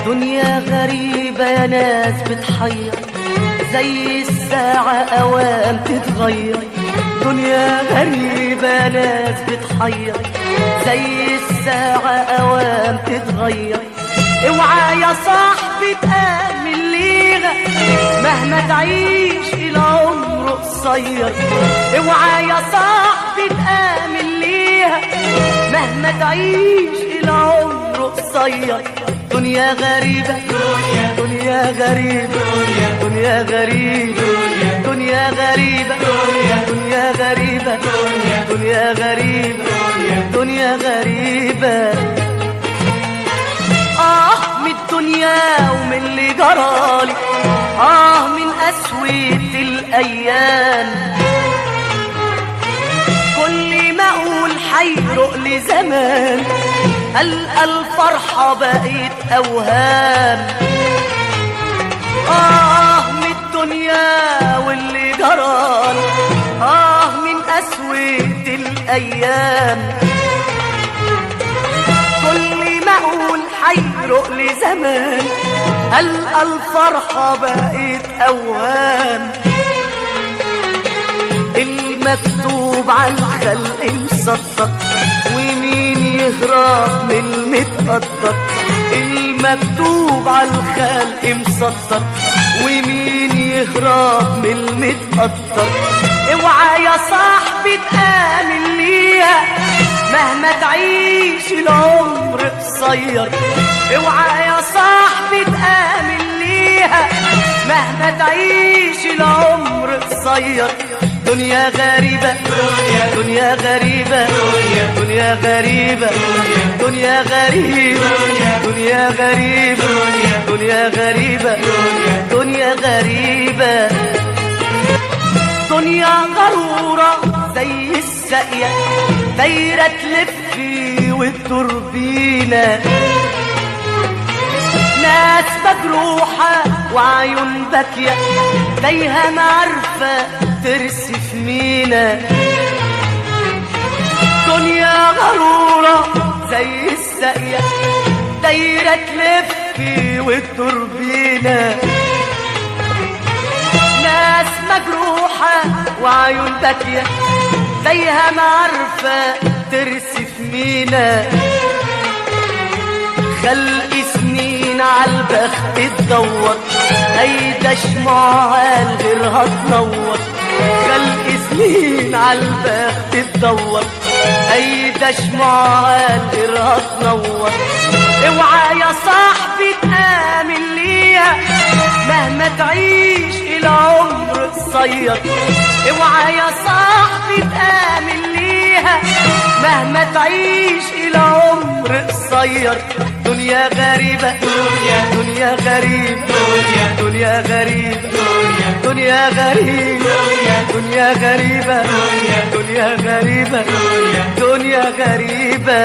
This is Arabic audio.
دنيا غريبة يا ناس بتحير، زي الساعة أوام تتغير. دنيا غريبة يا ناس بتحير، زي الساعة أوام تتغير. اوعى يا صاحبي تآمن ليها مهما تعيش العمر قصير. اوعى يا صاحبي تآمن ليها مهما تعيش العمر قصير. دنيا غريبة، دنيا غريبة، دنيا غريبة، دنيا غريبة، دنيا غريبة، دنيا غريبة، دنيا غريبة. من الدنيا ومن اللي جرالي، من قسوة الأيام. كل ما أقول حيرق لي زمان، ألقى الفرحة بقيت أوهام. من الدنيا واللي جرالي، من قسوة الأيام. كل ما أقول حيرق لي زمان، ألقى الفرحة بقيت أوهام. المكتوب على الخلق مصدق، ومين يهرب من المتقدر. المكتوب على الخلق مصدق، ومين يهرب من المتقدر. اوعى يا صاحبي تآمن ليها مهما تعيش العمر قصير. اوعى يا صاحبي تآمن ليها مهما تعيش العمر قصير. دنيا غريبة، دنيا غريبة، دنيا غريبة، دنيا غريبة، دنيا غريبة، دنيا غريبة، دنيا غريبة. دنيا غرورة زي الساقية، دايرة تلف وتدور بينا. ناس مجروحة وعيون باكية، تايهة معرفة ترسف مينا. دنيا غرورة زي الساقية، دايرة تلف وتدور بينا. ناس مجروحة وعيون باكية، تايهة معرفة ترسف مينا. خلق سنين عالبخت تدور، هيدا شموع غيرها تنور. خلق سنين عالبخت تدور، هيدا شموع غيرها تنور. اوعى يا صاحبي تآمن ليها مهما تعيش العمر قصير. اوعى يا صاحبي تآمن ليها مهما تعيش العمر قصير. دنيا غريبة، دنيا غريبة، دنيا غريبة، دنيا غريبة، دنيا غريبة، دنيا غريبة، دنيا غريبة.